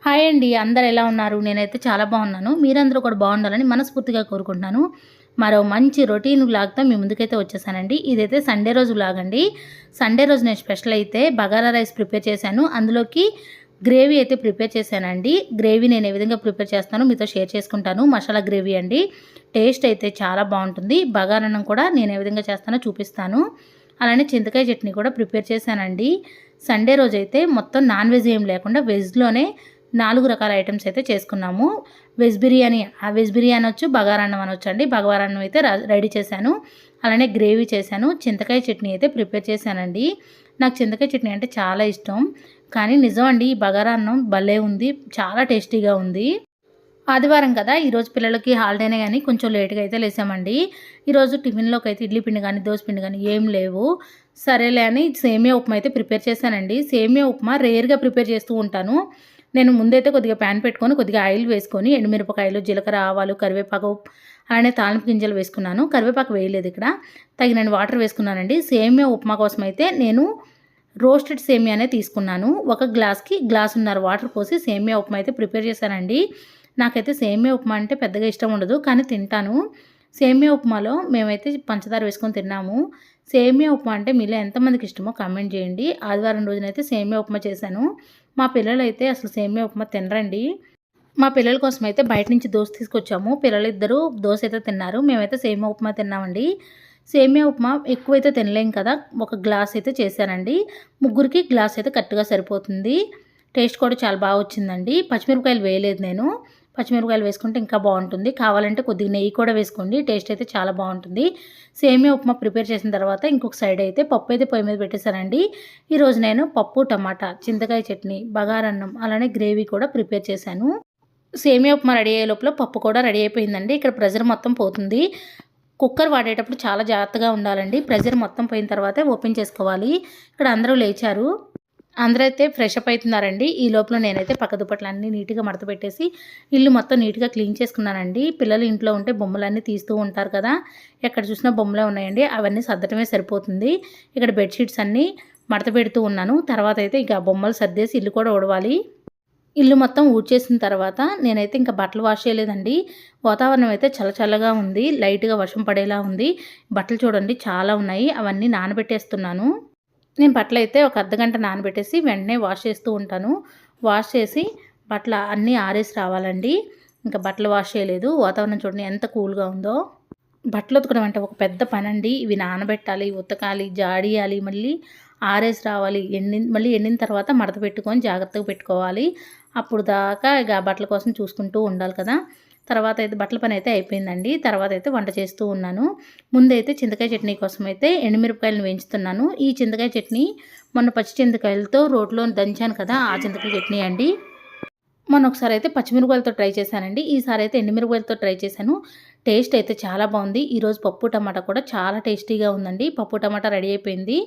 Hi అండి. అందరూ ఎలా ఉన్నారు? నేనైతే చాలా బాగున్నాను. మీరందరూ కూడా బాగుండాలని మనస్ఫూర్తిగా కోరుకుంటున్నాను. మరో మంచి రొటీన్ వ్లాగ్‌తో మీ ముందుకైతే వచ్చేసానండి. ఇదైతే సండే రోజు వ్లాగ్ అండి. సండే రోజు నేను స్పెషల్ అయితే బగారా రైస్ ప్రిపేర్ చేశాను. అందులోకి గ్రేవీ అయితే ప్రిపేర్ చేశానండి. గ్రేవీ నేను ఏ విధంగా ప్రిపేర్ చేస్తానో మీతో షేర్ చేసుకుంటాను. మసాలా గ్రేవీ అండి. టేస్ట్ అయితే చాలా బాగుంటుంది. బగారన్నం కూడా నేను ఏ విధంగా చేస్తానో చూపిస్తాను. అలానే చింతకాయ చట్నీ కూడా ప్రిపేర్ చేశానండి. సండే రోజైతే మొత్తం నాన్ వెజ్ ఏం లేకుండా వెజ్‌లోనే 4 రకాల ఐటమ్స్ అయితే చేసుకున్నాము. వెజ్ బిర్యానీ వెజ్ బిర్యానీ వచ్చు, బగారన్నం అనొచ్చండి. బగారన్నం అయితే రెడీ చేశాను. అలానే గ్రేవీ చేశాను. చింతకాయ చట్నీ అయితే ప్రిపేర్ చేశానండి. నాకు చింతకాయ చట్నీ అంటే చాలా ఇష్టం. కానీ నిజం అండి, ఈ బగారన్నం భలే ఉంది. చాలా టేస్టీగా ఉంది. ఆదివారం కదా, ఈరోజు పిల్లలకి హాలిడేనే కానీ కొంచెం లేట్గా అయితే లేసామండి. ఈరోజు టిఫిన్లోకి అయితే ఇడ్లీ పిండి కానీ దోశ పిండి కానీ ఏం లేవు. సరేలే అని సేమియా ఉప్మా అయితే ప్రిపేర్ చేశానండి. సేమియా ఉప్మా రేర్గా ప్రిపేర్ చేస్తూ ఉంటాను. నేను ముందైతే కొద్దిగా ప్యాన్ పెట్టుకొని కొద్దిగా ఆయిల్ వేసుకొని ఎండుమిరపకాయలు, జీలకర్ర, ఆవాలు, కరివేపాకు, అలానే తాలింపు గింజలు వేసుకున్నాను. కరివేపాకు వేయలేదు ఇక్కడ. తగినన్ని వాటర్ వేసుకున్నానండి. సేమియా ఉప్మా కోసం అయితే నేను రోస్టెడ్ సేమియానే తీసుకున్నాను. ఒక గ్లాస్కి గ్లాసున్నర వాటర్ పోసి సేమియా ఉప్మా అయితే ప్రిపేర్ చేశానండి. నాకైతే సేమియా ఉప్మా అంటే పెద్దగా ఇష్టం ఉండదు, కానీ తింటాను. సేమియా ఉప్మాలో మేమైతే పంచదార వేసుకొని తిన్నాము. సేమియా ఉప్మా అంటే మీలో ఎంతమందికి ఇష్టమో కామెంట్ చేయండి. ఆదివారం రోజునైతే సేమియా ఉప్మా చేశాను. మా పిల్లలైతే అసలు సేమియా ఉప్మా తినరండి. మా పిల్లల కోసం అయితే బయట నుంచి దోశ తీసుకొచ్చాము. పిల్లలిద్దరూ దోశ అయితే తిన్నారు. మేమైతే సేమియా ఉప్మా తిన్నామండి. సేమియా ఉప్మా ఎక్కువైతే తినలేం కదా, ఒక గ్లాస్ అయితే చేశానండి. ముగ్గురికి గ్లాస్ అయితే కరెక్ట్గా సరిపోతుంది. టేస్ట్ కూడా చాలా బాగా వచ్చిందండి. పచ్చిమిరపకాయలు వేయలేదు నేను. పచ్చిమిరపకాయలు వేసుకుంటే ఇంకా బాగుంటుంది. కావాలంటే కొద్దిగా నెయ్యి కూడా వేసుకోండి. టేస్ట్ అయితే చాలా బాగుంటుంది. సేమియా ఉప్మా ప్రిపేర్ చేసిన తర్వాత ఇంకొక సైడ్ అయితే పప్పు అయితే పొయ్యి మీద పెట్టేశానండి. ఈరోజు నేను పప్పు, టమాటా, చింతకాయ చట్నీ, బగారన్నం, అలానే గ్రేవీ కూడా ప్రిపేర్ చేశాను. సేమియా ఉప్మా రెడీ అయ్యే లోపల పప్పు కూడా రెడీ అయిపోయిందండి. ఇక్కడ ప్రెజర్ మొత్తం పోతుంది. కుక్కర్ వాడేటప్పుడు చాలా జాగ్రత్తగా ఉండాలండి. ప్రెజర్ మొత్తం పోయిన తర్వాతే ఓపెన్ చేసుకోవాలి. ఇక్కడ అందరూ లేచారు. అందరైతే ఫ్రెష్ అప్ అవుతున్నారండి. ఈ లోపల నేనైతే పక్క దుప్పట్లన్నీ నీట్గా మడత పెట్టేసి ఇల్లు మొత్తం నీట్గా క్లీన్ చేసుకున్నానండి. పిల్లలు ఇంట్లో ఉంటే బొమ్మలన్నీ తీస్తూ ఉంటారు కదా, ఎక్కడ చూసినా బొమ్మలే ఉన్నాయండి. అవన్నీ సర్దటమే సరిపోతుంది. ఇక్కడ బెడ్షీట్స్ అన్నీ మడత పెడుతూ ఉన్నాను. తర్వాత అయితే ఇక బొమ్మలు సర్దేసి ఇల్లు కూడా ఊడవాలి. ఇల్లు మొత్తం ఊడ్చేసిన తర్వాత నేనైతే ఇంకా బట్టలు వాష్ చేయలేదండి. వాతావరణం అయితే చల్లగా ఉంది. లైట్గా వర్షం పడేలా ఉంది. బట్టలు చూడండి చాలా ఉన్నాయి. అవన్నీ నానబెట్టేస్తున్నాను. నేను బట్టలు అయితే ఒక అర్ధగంట నానబెట్టేసి వెంటనే వాష్ చేస్తూ ఉంటాను. వాష్ చేసి బట్టలు అన్నీ ఆరేసి రావాలండి. ఇంకా బట్టలు వాష్ చేయలేదు. వాతావరణం చూడండి ఎంత కూల్గా ఉందో. బట్టలు ఉతకడం అంటే ఒక పెద్ద పని అండి. ఇవి నానబెట్టాలి, ఉతకాలి, జాడియాలి, మళ్ళీ ఆరేసి రావాలి. మళ్ళీ ఎండిన తర్వాత మడత పెట్టుకొని జాగ్రత్తగా పెట్టుకోవాలి. అప్పుడు దాకా ఇక బట్టల కోసం చూసుకుంటూ ఉండాలి కదా. తర్వాత అయితే బట్టల పని అయితే అయిపోయిందండి. తర్వాత అయితే వంట చేస్తూ ఉన్నాను. ముందైతే చింతకాయ చట్నీ కోసం అయితే ఎండుమిరపకాయలను వేయించుతున్నాను. ఈ చింతకాయ చట్నీ మొన్న పచ్చి చింతకాయలతో రోట్లో దంచాను కదా, ఆ చింతకాయ చట్నీ అండి. మొన్న ఒకసారి అయితే పచ్చిమిరపకాయలతో ట్రై చేశానండి. ఈసారి అయితే ఎండుమిరపకాయలతో ట్రై చేశాను. టేస్ట్ అయితే చాలా బాగుంది. ఈరోజు పప్పు టమాటా కూడా చాలా టేస్టీగా ఉందండి. పప్పు టమాటా రెడీ అయిపోయింది.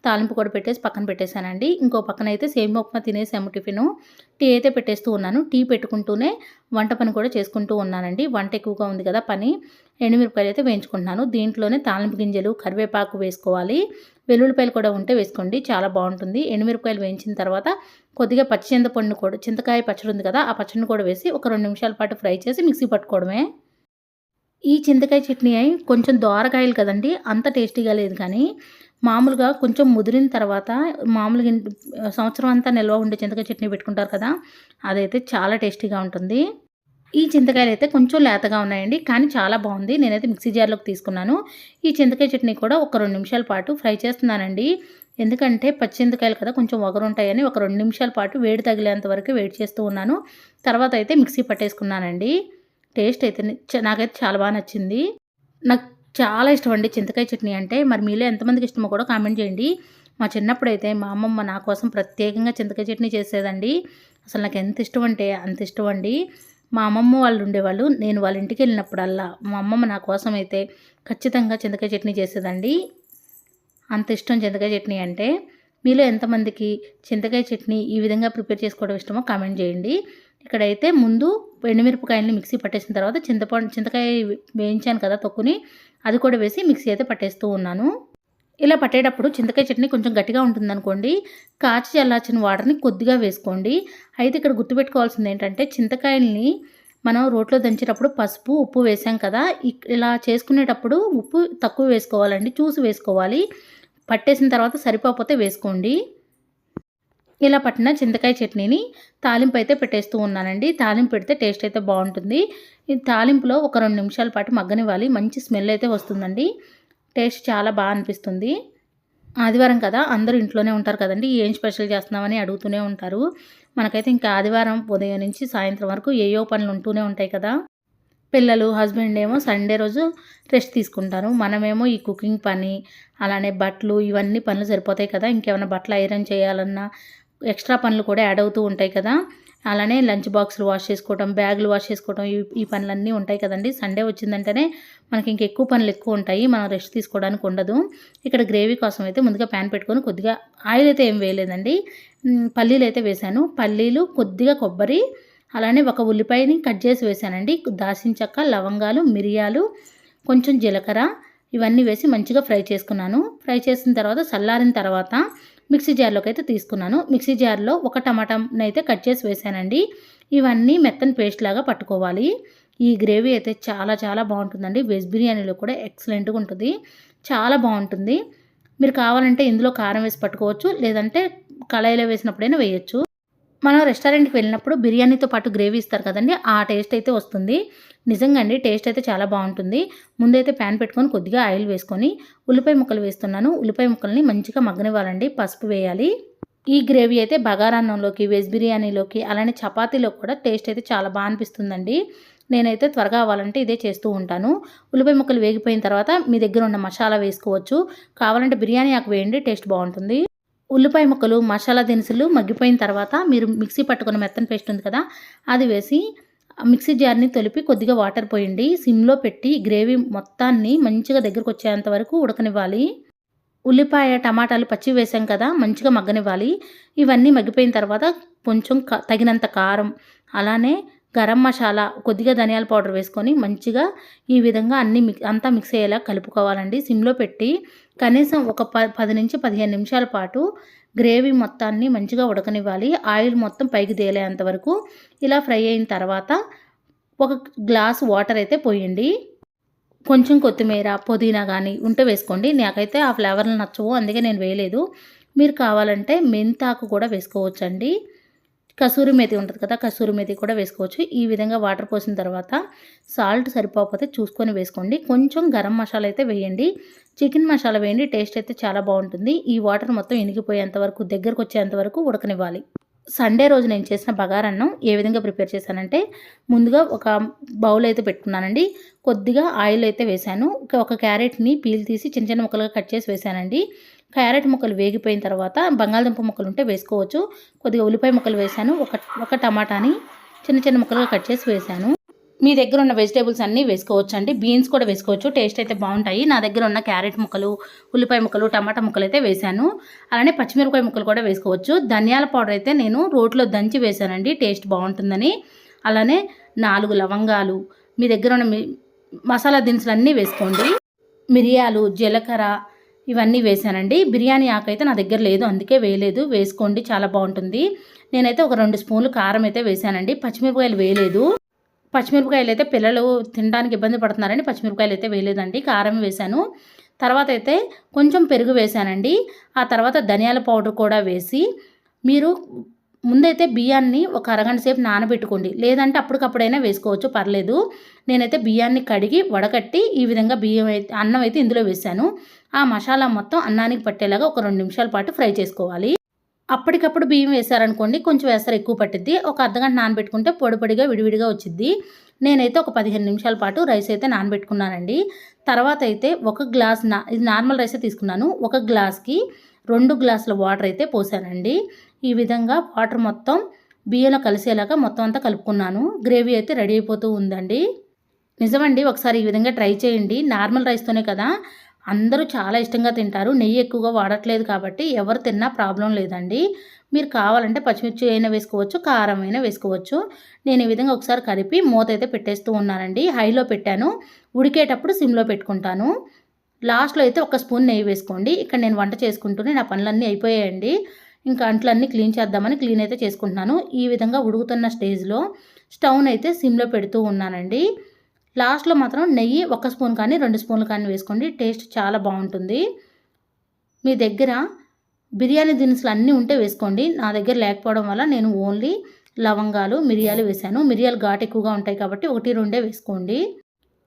తాలింపు కూడా పెట్టేసి పక్కన పెట్టేశానండి. ఇంకో పక్కన అయితే సేమియా ఉప్మా తినేసాము టిఫిను. టీ అయితే పెట్టేస్తూ ఉన్నాను. టీ పెట్టుకుంటూనే వంట పని కూడా చేసుకుంటూ ఉన్నానండి. వంట ఎక్కువగా ఉంది కదా పని. ఎండుమిరపకాయలు అయితే వేయించుకుంటున్నాను. దీంట్లోనే తాలింపు గింజలు, కరివేపాకు వేసుకోవాలి. వెల్లుల్లిపాయలు కూడా ఉంటే వేసుకోండి, చాలా బాగుంటుంది. ఎండుమిరపకాయలు వేయించిన తర్వాత కొద్దిగా పచ్చి చింతపండు కూడా, చింతకాయ పచ్చడి ఉంది కదా, ఆ పచ్చడిని కూడా వేసి ఒక 2 నిమిషాల పాటు ఫ్రై చేసి మిక్సీ పట్టుకోవడమే. ఈ చింతకాయ చట్నీ కొంచెం దోరకాయలు కదండి, అంత టేస్టీగా లేదు. కానీ మామూలుగా కొంచెం ముదిరిన తర్వాత మామూలుగా సంవత్సరం అంతా నిల్వ ఉండే చింతకాయ చట్నీ పెట్టుకుంటారు కదా, అదైతే చాలా టేస్టీగా ఉంటుంది. ఈ చింతకాయలు అయితే కొంచెం లేతగా ఉన్నాయండి, కానీ చాలా బాగుంది. నేనైతే మిక్సీ జార్లోకి తీసుకున్నాను. ఈ చింతకాయ చట్నీ కూడా ఒక 2 నిమిషాల పాటు ఫ్రై చేస్తున్నానండి. ఎందుకంటే పచ్చి చింతకాయలు కదా కొంచెం వగరుంటాయని ఒక 2 నిమిషాల పాటు వేడి తగిలేంత వరకు వెయిట్ చేస్తూ ఉన్నాను. తర్వాత అయితే మిక్సీ పట్టేసుకున్నానండి. టేస్ట్ అయితే నాకైతే చాలా బాగా నచ్చింది. నాకు చాలా ఇష్టం అండి చింతకాయ చట్నీ అంటే. మరి మీలో ఎంతమందికి ఇష్టమో కూడా కామెంట్ చేయండి. మా చిన్నప్పుడైతే మా అమ్మమ్మ నా కోసం ప్రత్యేకంగా చింతకాయ చట్నీ చేసేదండి. అసలు నాకు ఎంత ఇష్టం అంటే అంత ఇష్టం అండి. మా అమ్మమ్మ వాళ్ళు ఉండేవాళ్ళు. నేను వాళ్ళ ఇంటికి వెళ్ళినప్పుడల్లా మా అమ్మమ్మ నా కోసం అయితే ఖచ్చితంగా చింతకాయ చట్నీ చేసేదండి. అంత ఇష్టం చింతకాయ చట్నీ అంటే. మీలో ఎంతమందికి చింతకాయ చట్నీ ఈ విధంగా ప్రిపేర్ చేసుకోవడం ఇష్టమో కామెంట్ చేయండి. ఇక్కడైతే ముందు ఎండుమిరపకాయలని మిక్సీ పట్టేసిన తర్వాత చింతకాయ వేయించాను కదా తొక్కుని, అది కూడా వేసి మిక్సీ అయితే పట్టేస్తూ ఉన్నాను. ఇలా పట్టేటప్పుడు చింతకాయ చట్నీ కొంచెం గట్టిగా ఉంటుందనుకోండి, కాచి చల్లార్చిన వాటర్ని కొద్దిగా వేసుకోండి. అయితే ఇక్కడ గుర్తుపెట్టుకోవాల్సింది ఏంటంటే, చింతకాయల్ని మనం రోట్లో దంచేటప్పుడు పసుపు, ఉప్పు వేసాం కదా! ఇలా చేసుకునేటప్పుడు ఉప్పు తక్కువ వేసుకోవాలండి, చూసి వేసుకోవాలి. పట్టేసిన తర్వాత సరిపోకపోతే వేసుకోండి. ఇలా పట్టిన చింతకాయ చట్నీని తాలింపు అయితే పెట్టేస్తూ ఉన్నానండి. తాలింపు పెడితే టేస్ట్ అయితే బాగుంటుంది. ఈ తాలింపులో ఒక 2 నిమిషాల పాటు మగ్గనివ్వాలి. మంచి స్మెల్ అయితే వస్తుందండి. టేస్ట్ చాలా బాగా అనిపిస్తుంది. ఆదివారం కదా, అందరూ ఇంట్లోనే ఉంటారు కదండీ! ఏం స్పెషల్ చేస్తున్నామని అడుగుతూనే ఉంటారు. మనకైతే ఇంకా ఆదివారం ఉదయం నుంచి సాయంత్రం వరకు ఏయో పనులు ఉంటూనే ఉంటాయి కదా! పిల్లలు, హస్బెండ్ ఏమో సండే రోజు రెస్ట్ తీసుకుంటారు. మనమేమో ఈ కుకింగ్ పని, అలానే బట్టలు ఇవన్నీ పనులు సరిపోతాయి కదా! ఇంకేమైనా బట్టలు ఐరన్ చేయాలన్నా ఎక్స్ట్రా పనులు కూడా యాడ్ అవుతూ ఉంటాయి కదా! అలానే లంచ్ బాక్సులు వాష్ చేసుకోవటం, బ్యాగులు వాష్ చేసుకోవటం ఈ పనులన్నీ ఉంటాయి కదండీ! సండే వచ్చిందంటేనే మనకి ఇంకెక్కువ పనులు ఎక్కువ ఉంటాయి. మనం రెస్ట్ తీసుకోవడానికి ఉండదు. ఇక్కడ గ్రేవీ కోసం అయితే ముందుగా ప్యాన్ పెట్టుకొని కొద్దిగా ఆయిల్ అయితే ఏం వేయలేదండి. పల్లీలు అయితే వేశాను. పల్లీలు, కొద్దిగా కొబ్బరి, అలానే ఒక ఉల్లిపాయని కట్ చేసి వేశానండి. దాల్చిన చెక్క, లవంగాలు, మిరియాలు, కొంచెం జీలకర్ర ఇవన్నీ వేసి మంచిగా ఫ్రై చేసుకున్నాను. ఫ్రై చేసిన తర్వాత చల్లారిన తర్వాత మిక్సీ జార్లోకి అయితే తీసుకున్నాను. మిక్సీ జార్లో ఒక టమాటాని అయితే కట్ చేసి వేసానండి. ఇవన్నీ మెత్తని పేస్ట్ లాగా పట్టుకోవాలి. ఈ గ్రేవీ అయితే చాలా చాలా బాగుంటుందండి. వెజ్ బిర్యానీలో కూడా ఎక్సలెంట్గా ఉంటుంది. చాలా బాగుంటుంది. మీరు కావాలంటే ఇందులో కారం వేసి పట్టుకోవచ్చు, లేదంటే కళాయిలో వేసినప్పుడైనా వేయచ్చు. మనం రెస్టారెంట్కి వెళ్ళినప్పుడు బిర్యానీతో పాటు గ్రేవీ ఇస్తారు కదండి, ఆ టేస్ట్ అయితే వస్తుంది. నిజంగా అండి, టేస్ట్ అయితే చాలా బాగుంటుంది. ముందైతే ప్యాన్ పెట్టుకొని కొద్దిగా ఆయిల్ వేసుకొని ఉల్లిపాయ ముక్కలు వేస్తున్నాను. ఉల్లిపాయ ముక్కల్ని మంచిగా మగ్గనివ్వాలండి. పసుపు వేయాలి. ఈ గ్రేవీ అయితే బగారాన్నంలోకి, వెజ్ బిర్యానీలోకి, అలానే చపాతీలో కూడా టేస్ట్ అయితే చాలా బాగా అనిపిస్తుందండి. నేనైతే త్వరగా అవ్వాలంటే ఇదే చేస్తూ ఉంటాను. ఉల్లిపాయ ముక్కలు వేగిపోయిన తర్వాత మీ దగ్గర ఉన్న మసాలా వేసుకోవచ్చు. కావాలంటే బిర్యానీ ఆకు వేయండి, టేస్ట్ బాగుంటుంది. ఉల్లిపాయ ముక్కలు, మసాలా దినుసులు మగ్గిపోయిన తర్వాత మీరు మిక్సీ పట్టుకున్న మెత్తని పేస్ట్ ఉంది కదా, అది వేసి మిక్సీ జార్ని తొలిపి కొద్దిగా వాటర్ పోయండి. సిమ్లో పెట్టి గ్రేవీ మొత్తాన్ని మంచిగా దగ్గరకు వచ్చేంత వరకు ఉడకనివ్వాలి. ఉల్లిపాయ, టమాటాలు పచ్చి వేసాం కదా, మంచిగా మగ్గనివ్వాలి. ఇవన్నీ మగ్గిపోయిన తర్వాత కొంచెం తగినంత కారం, అలానే గరం మసాలా, కొద్దిగా ధనియాల పౌడర్ వేసుకొని మంచిగా ఈ విధంగా అంతా మిక్స్ అయ్యేలా కలుపుకోవాలండి. సిమ్లో పెట్టి కనీసం ఒక 10 నుంచి 15 నిమిషాల పాటు గ్రేవీ మొత్తాన్ని మంచిగా ఉడకనివ్వాలి. ఆయిల్ మొత్తం పైకి తేలేంత వరకు ఇలా ఫ్రై అయిన తర్వాత ఒక గ్లాస్ వాటర్ అయితే పోయండి. కొంచెం కొత్తిమీర, పుదీనా కానీ ఉంటే వేసుకోండి. నాకైతే ఆ ఫ్లేవర్లు నచ్చవు, అందుకే నేను వేయలేదు. మీరు కావాలంటే మెంతాకు కూడా వేసుకోవచ్చండి. కసూరి మేతి ఉంటుంది కదా, కసూరి మేతి కూడా వేసుకోవచ్చు. ఈ విధంగా వాటర్ పోసిన తర్వాత సాల్ట్ సరిపోకపోతే చూసుకొని వేసుకోండి. కొంచెం గరం మసాలా అయితే వేయండి. చికెన్ మసాలా వేయండి, టేస్ట్ అయితే చాలా బాగుంటుంది. ఈ వాటర్ మొత్తం ఇనిగిపోయేంత వరకు, దగ్గరకు వచ్చేంత వరకు ఉడకనివ్వాలి. సండే రోజు నేను చేసిన బగారన్నం ఏ విధంగా ప్రిపేర్ చేశానంటే, ముందుగా ఒక బౌల్ అయితే పెట్టుకున్నానండి. కొద్దిగా ఆయిల్ అయితే వేశాను. ఒక క్యారెట్ని పీల్ తీసి చిన్న చిన్న ముక్కలుగా కట్ చేసి వేశానండి. క్యారెట్ ముక్కలు వేగిపోయిన తర్వాత బంగాళదుంప ముక్కలు ఉంటే వేసుకోవచ్చు. కొద్దిగా ఉల్లిపాయ ముక్కలు వేశాను. ఒక టమాటాని చిన్న చిన్న ముక్కలుగా కట్ చేసి వేశాను. మీ దగ్గర ఉన్న వెజిటేబుల్స్ అన్నీ వేసుకోవచ్చు అండి. బీన్స్ కూడా వేసుకోవచ్చు, టేస్ట్ అయితే బాగుంటాయి. నా దగ్గర ఉన్న క్యారెట్ ముక్కలు, ఉల్లిపాయ ముక్కలు, టమాటా ముక్కలు అయితే వేశాను. అలానే పచ్చిమిరపకాయ ముక్కలు కూడా వేసుకోవచ్చు. ధనియాల పౌడర్ అయితే నేను రోట్లో దంచి వేశానండి, టేస్ట్ బాగుంటుందని. అలానే 4 లవంగాలు, మీ దగ్గర ఉన్న మసాలా దినుసులు అన్నీ వేసుకోండి. మిరియాలు, జీలకర్ర ఇవన్నీ వేసానండి. బిర్యానీ ఆకు అయితే నా దగ్గర లేదు, అందుకే వేయలేదు. వేసుకోండి, చాలా బాగుంటుంది. నేనైతే ఒక 2 స్పూన్లు కారం అయితే వేసానండి. పచ్చిమిరపకాయలు వేయలేదు. పచ్చిమిరపకాయలు అయితే పిల్లలు తినడానికి ఇబ్బంది పడుతున్నారని పచ్చిమిరపకాయలు అయితే వేయలేదండి, కారం వేశాను. తర్వాత అయితే కొంచెం పెరుగు వేశానండి. ఆ తర్వాత ధనియాల పౌడర్ కూడా వేసి, మీరు ముందైతే బియ్యాన్ని ఒక అరగంట సేపు నానబెట్టుకోండి, లేదంటే అప్పటికప్పుడైనా వేసుకోవచ్చు, పర్లేదు. నేనైతే బియ్యాన్ని కడిగి వడకట్టి ఈ విధంగా అన్నం అయితే ఇందులో వేశాను. ఆ మసాలా మొత్తం అన్నానికి పట్టేలాగా ఒక 2 నిమిషాల పాటు ఫ్రై చేసుకోవాలి. అప్పటికప్పుడు బియ్యం వేసారనుకోండి, కొంచెం వేస్తారు, ఎక్కువ పట్టిద్ది. ఒక అర్ధగంట నానబెట్టుకుంటే పొడి పొడిగా విడివిడిగా వచ్చిద్ది. నేనైతే ఒక 15 నిమిషాల పాటు రైస్ అయితే నానబెట్టుకున్నానండి. తర్వాత అయితే ఒక గ్లాస్ ఇది నార్మల్ రైసే తీసుకున్నాను. ఒక గ్లాస్కి 2 గ్లాసుల వాటర్ అయితే పోసానండి. ఈ విధంగా వాటర్ మొత్తం బియ్యంలో కలిసేలాగా మొత్తం అంతా కలుపుకున్నాను. గ్రేవీ అయితే రెడీ అయిపోతూ ఉందండి. నిజమండి, ఒకసారి ఈ విధంగా ట్రై చేయండి. నార్మల్ రైస్తోనే కదా, అందరూ చాలా ఇష్టంగా తింటారు. నెయ్యి ఎక్కువగా వాడట్లేదు కాబట్టి ఎవరు తిన్నా ప్రాబ్లం లేదండి. మీరు కావాలంటే పచ్చిమిర్చి అయినా వేసుకోవచ్చు, కారం అయినా వేసుకోవచ్చు. నేను ఈ విధంగా ఒకసారి కలిపి మూత అయితే పెట్టేస్తూ ఉన్నానండి. హైలో పెట్టాను, ఉడికేటప్పుడు సిమ్లో పెట్టుకుంటాను. లాస్ట్లో అయితే ఒక స్పూన్ నెయ్యి వేసుకోండి. ఇక్కడ నేను వంట చేసుకుంటూనే నా పనులన్నీ అయిపోయాయండి. ఇంకా అంట్లన్నీ క్లీన్ చేద్దామని క్లీన్ అయితే చేసుకుంటున్నాను. ఈ విధంగా ఉడుకుతున్న స్టేజ్లో స్టవ్ని అయితే సిమ్లో పెడుతూ ఉన్నానండి. లాస్ట్లో మాత్రం నెయ్యి 1 స్పూన్ కానీ 2 స్పూన్లు కానీ వేసుకోండి. టేస్ట్ చాలా బాగుంటుంది. మీ దగ్గర బిర్యానీ దినుసులు అన్నీ ఉంటే వేసుకోండి. నా దగ్గర లేకపోవడం వల్ల నేను ఓన్లీ లవంగాలు, మిరియాలు వేశాను. మిరియాలు ఘాటు ఎక్కువగా ఉంటాయి కాబట్టి 1, 2 వేసుకోండి.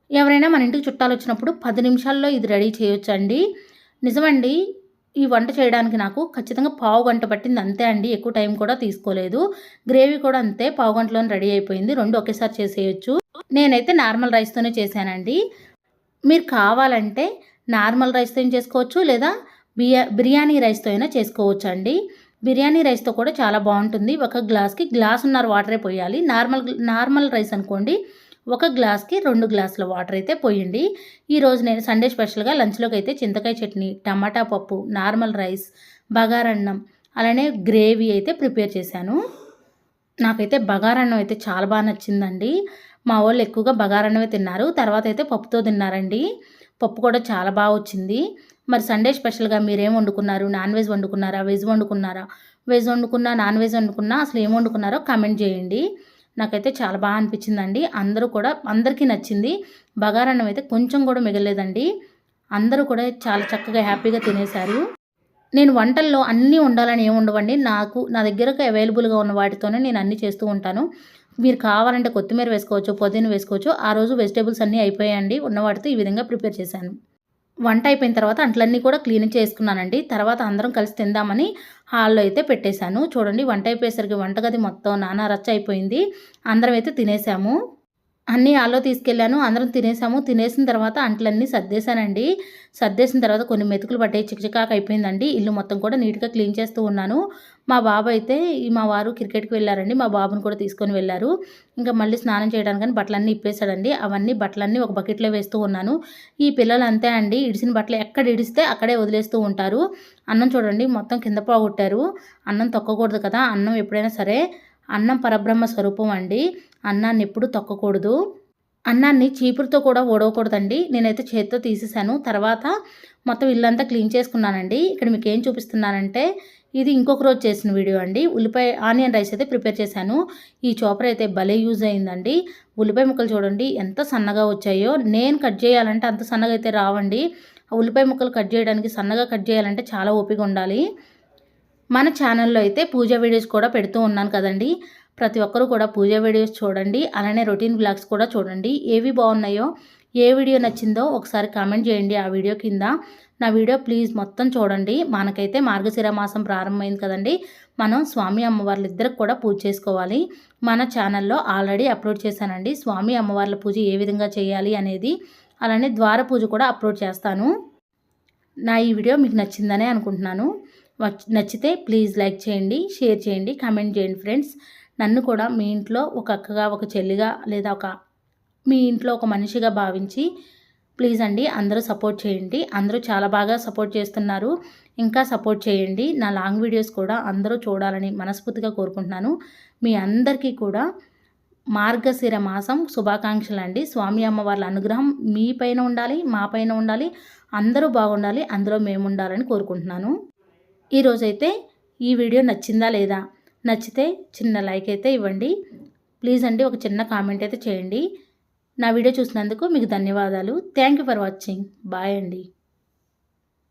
ఎవరైనా మన ఇంటికి చుట్టాలు వచ్చినప్పుడు 10 నిమిషాల్లో ఇది రెడీ చేయొచ్చండి. నిజమండి, ఈ వంట చేయడానికి నాకు ఖచ్చితంగా పావు గంట పట్టింది అంతే అండి. ఎక్కువ టైం కూడా తీసుకోలేదు. గ్రేవీ కూడా అంతే, పావు గంటలోనే రెడీ అయిపోయింది. 2 ఒకేసారి చేసేయచ్చు. నేనైతే నార్మల్ రైస్తోనే చేశానండి. మీరు కావాలంటే నార్మల్ రైస్తో చేసుకోవచ్చు, లేదా బిర్యానీ రైస్తో అయినా చేసుకోవచ్చు అండి. బిర్యానీ రైస్తో కూడా చాలా బాగుంటుంది. ఒక గ్లాస్కి గ్లాసున్నర వాటరే పోయాలి. నార్మల్ రైస్ అనుకోండి, ఒక గ్లాస్కి 2 గ్లాసుల వాటర్ అయితే పోయండి. ఈరోజు నేను సండే స్పెషల్గా లంచ్లోకి అయితే చింతకాయ చట్నీ, టమాటా పప్పు, నార్మల్ రైస్, బగారన్నం, అలానే గ్రేవీ అయితే ప్రిపేర్ చేశాను. నాకైతే బగారన్నం అయితే చాలా బాగా నచ్చిందండి. మా వాళ్ళు ఎక్కువగా బగారన్నమే తిన్నారు. తర్వాత అయితే పప్పుతో తిన్నారండి. పప్పు కూడా చాలా బాగా వచ్చింది. మరి సండే స్పెషల్గా మీరేం వండుకున్నారు? నాన్ వెజ్ వండుకున్నారా? వెజ్ వండుకున్నారా? వెజ్ వండుకున్నా, నాన్ వెజ్ వండుకున్నా, అసలు ఏం వండుకున్నారో కామెంట్ చేయండి. నాకైతే చాలా బాగా అనిపించిందండి. అందరికీ నచ్చింది. బగారన్నం అయితే కొంచెం కూడా మిగలేదండి. అందరూ కూడా చాలా చక్కగా హ్యాపీగా తినేశారు. నేను వంటల్లో అన్నీ ఉండాలని ఏమి ఉండవండి. నా దగ్గరకు అవైలబుల్గా ఉన్న వాటితోనే నేను అన్నీ చేస్తూ ఉంటాను. మీరు కావాలంటే కొత్తిమీర వేసుకోవచ్చు, పుదీనా వేసుకోవచ్చు. ఆ రోజు వెజిటేబుల్స్ అన్నీ అయిపోయాయండి. ఉన్న వాటితో ఈ విధంగా ప్రిపేర్ చేశాను. వంట అయిపోయిన తర్వాత అంట్లన్నీ కూడా క్లీన్ చేసుకున్నానండి. తర్వాత అందరం కలిసి తిందామని హాల్లో అయితే పెట్టేశాను. చూడండి, వంట అయిపోయేసరికి వంటగది మొత్తం నానా రచ్చ అయిపోయింది. అందరం అయితే తినేసాము. అన్నీ హాల్లో తీసుకెళ్ళాను. అందరం తినేసాము. తినేసిన తర్వాత అంట్లన్నీ సర్దేశానండి. సర్దేసిన తర్వాత కొన్ని మెతుకులు పట్టాయి. చికచికాకు అయిపోయిందండి. ఇల్లు మొత్తం కూడా నీట్గా క్లీన్ చేస్తూ ఉన్నాను. మా బాబు అయితే మా వారు క్రికెట్కి వెళ్ళారండి. మా బాబుని కూడా తీసుకొని వెళ్ళారు. ఇంకా మళ్ళీ స్నానం చేయడానికని బట్టలన్నీ ఇప్పేశాడండి. బట్టలన్నీ ఒక బకెట్లో వేస్తూ ఉన్నాను. ఈ పిల్లలు అంతే అండి, ఇడిసిన బట్టలు ఎక్కడ ఇడిస్తే అక్కడే వదిలేస్తూ ఉంటారు. అన్నం చూడండి మొత్తం కింద పోగొట్టారు. అన్నం తొక్కకూడదు కదా. అన్నం ఎప్పుడైనా సరే, అన్నం పరబ్రహ్మ స్వరూపం అండి. అన్నాన్ని ఎప్పుడు తొక్కకూడదు. అన్నాన్ని చీపురుతో కూడా ఓడవకూడదండి. నేనైతే చేతితో తీసేసాను. తర్వాత మొత్తం ఇల్లంతా క్లీన్ చేసుకున్నానండి. ఇక్కడ మీకు ఏం చూపిస్తున్నానంటే, ఇది ఇంకొక రోజు చేసిన వీడియో అండి. ఆనియన్ రైస్ అయితే ప్రిపేర్ చేశాను. ఈ చాపర్ అయితే భలే యూజ్ అయిందండి. ఉల్లిపాయ ముక్కలు చూడండి ఎంత సన్నగా వచ్చాయో. నేను కట్ చేయాలంటే అంత సన్నగా అయితే రావండి. ఆ ఉల్లిపాయ ముక్కలు కట్ చేయడానికి, సన్నగా కట్ చేయాలంటే చాలా ఓపిక ఉండాలి. మన ఛానల్లో అయితే పూజ వీడియోస్ కూడా పెడుతూ ఉన్నాను కదండి. ప్రతి ఒక్కరూ కూడా పూజ వీడియోస్ చూడండి. అలానే రొటీన్ బ్లాగ్స్ కూడా చూడండి. ఏవి బాగున్నాయో, ఏ వీడియో నచ్చిందో ఒకసారి కామెంట్ చేయండి ఆ వీడియో కింద. నా వీడియో ప్లీజ్ మొత్తం చూడండి. మనకైతే మార్గశిర మాసం ప్రారంభమైంది కదండి. మనం స్వామి అమ్మవార్లు ఇద్దరికి కూడా పూజ చేసుకోవాలి. మన ఛానల్లో ఆల్రెడీ అప్లోడ్ చేశానండి. స్వామి అమ్మవార్ల పూజ ఏ విధంగా చేయాలి అనేది. అలానే ద్వార పూజ కూడా అప్లోడ్ చేస్తాను. నా ఈ వీడియో మీకు నచ్చిందనే అనుకుంటున్నాను. నచ్చితే ప్లీజ్ లైక్ చేయండి, షేర్ చేయండి, కామెంట్ చేయండి ఫ్రెండ్స్. నన్ను కూడా మీ ఇంట్లో ఒక అక్కగా, ఒక చెల్లిగా, లేదా మీ ఇంట్లో ఒక మనిషిగా భావించి ప్లీజ్ అండి అందరూ సపోర్ట్ చేయండి. అందరూ చాలా బాగా సపోర్ట్ చేస్తున్నారు. ఇంకా సపోర్ట్ చేయండి. నా లాంగ్ వీడియోస్ కూడా అందరూ చూడాలని మనస్ఫూర్తిగా కోరుకుంటున్నాను. మీ అందరికీ కూడా మార్గశిర మాసం శుభాకాంక్షలు అండి. స్వామి అమ్మవార్ల అనుగ్రహం మీ పైన ఉండాలి, మా పైన ఉండాలి. అందరూ బాగుండాలి, అందులో మేము ఉండాలని కోరుకుంటున్నాను. ఈరోజైతే ఈ వీడియో నచ్చిందా లేదా? నచ్చితే చిన్న లైక్ అయితే ఇవ్వండి ప్లీజ్ అండి. ఒక చిన్న కామెంట్ అయితే చేయండి. నా వీడియో చూసినందుకు మీకు ధన్యవాదాలు. Thank you for watching. Bye అండి.